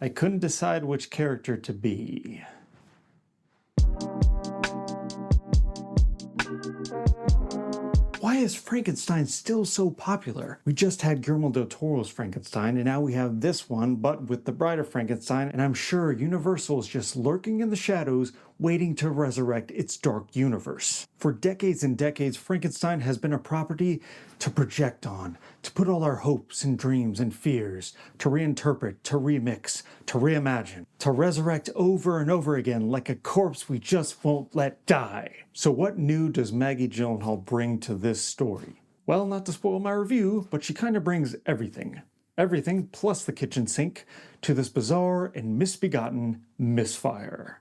I couldn't decide which character to be. Why is Frankenstein still so popular? We just had Guillermo del Toro's Frankenstein, and now we have this one, but with the Bride of Frankenstein, and I'm sure Universal is just lurking in the shadows, waiting to resurrect its dark universe. For decades and decades, Frankenstein has been a property to project on, to put all our hopes and dreams and fears, to reinterpret, to remix, to reimagine, to resurrect over and over again like a corpse we just won't let die. So what new does Maggie Gyllenhaal bring to this story? Well, not to spoil my review, but she kind of brings everything. Everything plus the kitchen sink to this bizarre and misbegotten misfire.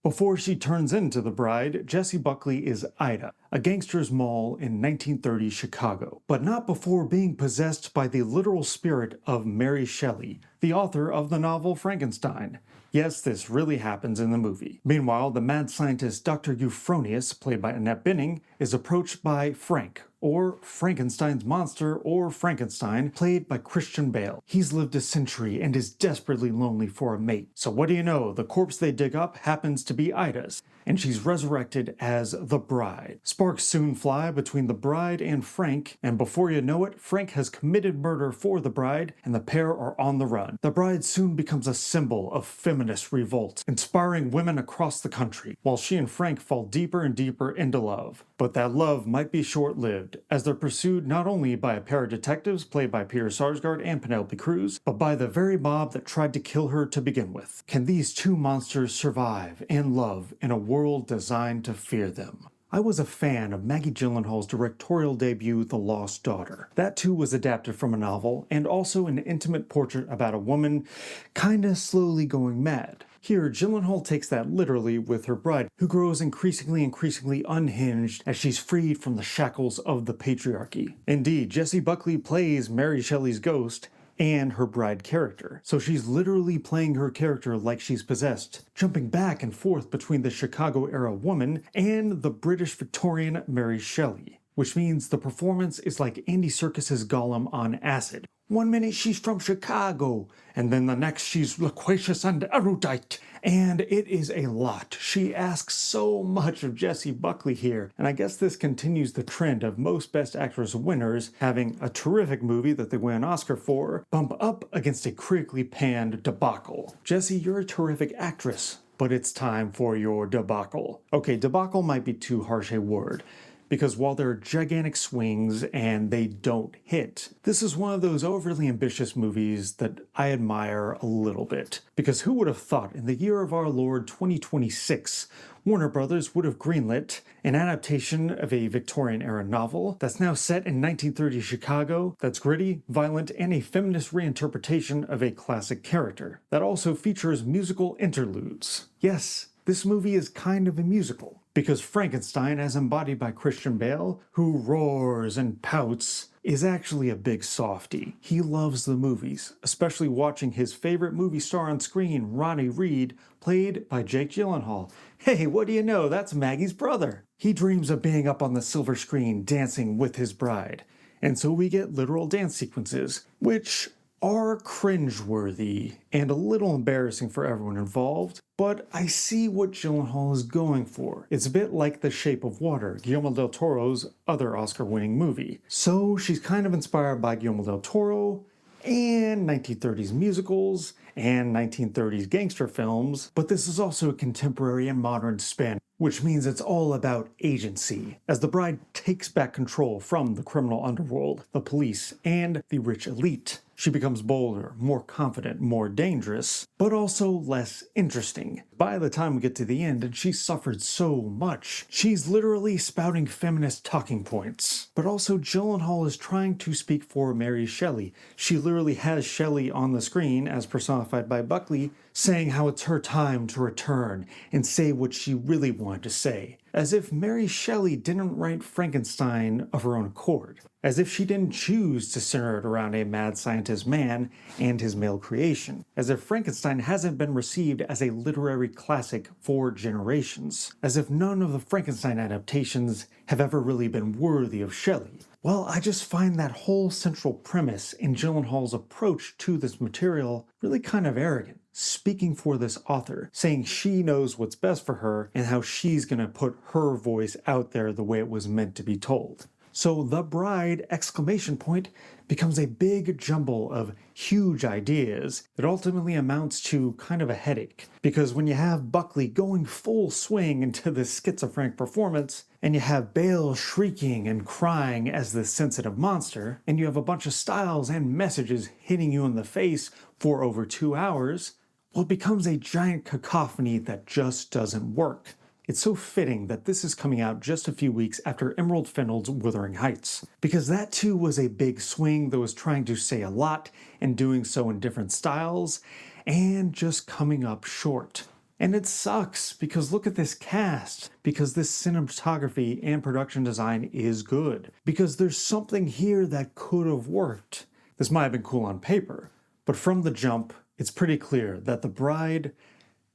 Before she turns into the bride, Jessie Buckley is Ida, a gangster's moll in 1930s Chicago, but not before being possessed by the literal spirit of Mary Shelley, the author of the novel Frankenstein. Yes, this really happens in the movie. Meanwhile, the mad scientist Dr. Euphronius, played by Annette Bening, is approached by Frank, or Frankenstein's monster, or Frankenstein, played by Christian Bale. He's lived a century and is desperately lonely for a mate. So what do you know? The corpse they dig up happens to be Ida's, and she's resurrected as the bride. Sparks soon fly between the bride and Frank, and before you know it, Frank has committed murder for the bride, and the pair are on the run. The bride soon becomes a symbol of feminist revolt, inspiring women across the country, while she and Frank fall deeper and deeper into love. But that love might be short-lived, as they're pursued not only by a pair of detectives played by Peter Sarsgaard and Penelope Cruz, but by the very mob that tried to kill her to begin with. Can these two monsters survive and love in a world designed to fear them? I was a fan of Maggie Gyllenhaal's directorial debut, The Lost Daughter. That too was adapted from a novel, and also an intimate portrait about a woman kinda slowly going mad. Here, Gyllenhaal takes that literally with her bride, who grows increasingly unhinged as she's freed from the shackles of the patriarchy. Indeed, Jessie Buckley plays Mary Shelley's ghost and her bride character. So she's literally playing her character like she's possessed, jumping back and forth between the Chicago-era woman and the British Victorian Mary Shelley, which means the performance is like Andy Serkis's Gollum on acid. One minute she's from Chicago, and then the next she's loquacious and erudite, and it is a lot. She asks so much of Jessie Buckley here, and I guess this continues the trend of most Best Actress winners having a terrific movie that they win an Oscar for bump up against a critically panned debacle. Jessie, you're a terrific actress, but it's time for your debacle. Okay, debacle might be too harsh a word, because while there are gigantic swings and they don't hit, this is one of those overly ambitious movies that I admire a little bit. Because who would have thought in the year of our Lord 2026, Warner Brothers would have greenlit an adaptation of a Victorian-era novel that's now set in 1930s Chicago, that's gritty, violent, and a feminist reinterpretation of a classic character, that also features musical interludes. Yes, this movie is kind of a musical, because Frankenstein, as embodied by Christian Bale, who roars and pouts, is actually a big softie. He loves the movies, especially watching his favorite movie star on screen, Ronnie Reed, played by Jake Gyllenhaal. Hey, what do you know? That's Maggie's brother. He dreams of being up on the silver screen dancing with his bride. And so we get literal dance sequences, which are cringeworthy and a little embarrassing for everyone involved, but I see what Gyllenhaal is going for. It's a bit like The Shape of Water, Guillermo del Toro's other Oscar-winning movie. So she's kind of inspired by Guillermo del Toro and 1930s musicals and 1930s gangster films, but this is also a contemporary and modern spin, which means it's all about agency, as the bride takes back control from the criminal underworld, the police, and the rich elite. She becomes bolder, more confident, more dangerous, but also less interesting. By the time we get to the end, and she's suffered so much, she's literally spouting feminist talking points. But also Gyllenhaal is trying to speak for Mary Shelley. She literally has Shelley on the screen, as personified by Buckley, saying how it's her time to return and say what she really wanted to say. As if Mary Shelley didn't write Frankenstein of her own accord. As if she didn't choose to center it around a mad scientist man and his male creation. As if Frankenstein hasn't been received as a literary classic for generations. As if none of the Frankenstein adaptations have ever really been worthy of Shelley. Well, I just find that whole central premise in Gyllenhaal's approach to this material really kind of arrogant, speaking for this author, saying she knows what's best for her and how she's gonna put her voice out there the way it was meant to be told. So The Bride, exclamation point, becomes a big jumble of huge ideas that ultimately amounts to kind of a headache. Because when you have Buckley going full swing into this schizophrenic performance, and you have Bale shrieking and crying as this sensitive monster, and you have a bunch of styles and messages hitting you in the face for over 2 hours, well, it becomes a giant cacophony that just doesn't work. It's so fitting that this is coming out just a few weeks after Emerald Fennell's Wuthering Heights, because that too was a big swing that was trying to say a lot and doing so in different styles, and just coming up short. And it sucks, because look at this cast, because this cinematography and production design is good, because there's something here that could have worked. This might have been cool on paper, but from the jump, it's pretty clear that The Bride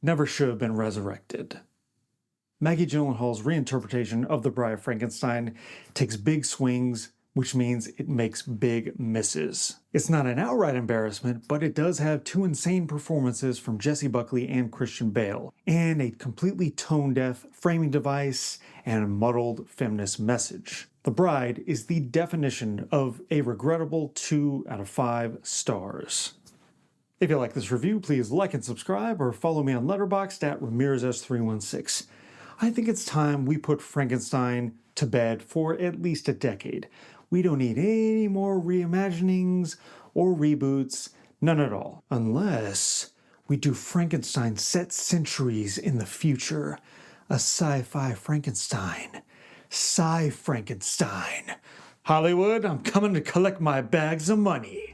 never should have been resurrected. Maggie Gyllenhaal's reinterpretation of The Bride of Frankenstein takes big swings, which means it makes big misses. It's not an outright embarrassment, but it does have 2 insane performances from Jessie Buckley and Christian Bale, and a completely tone-deaf framing device and a muddled feminist message. The Bride is the definition of a regrettable 2 out of 5 stars. If you like this review, please like and subscribe, or follow me on Letterboxd at RamirezS316. I think it's time we put Frankenstein to bed for at least a decade. We don't need any more reimaginings or reboots, none at all. Unless we do Frankenstein set centuries in the future. A sci-fi Frankenstein. Sci-Frankenstein. Hollywood, I'm coming to collect my bags of money.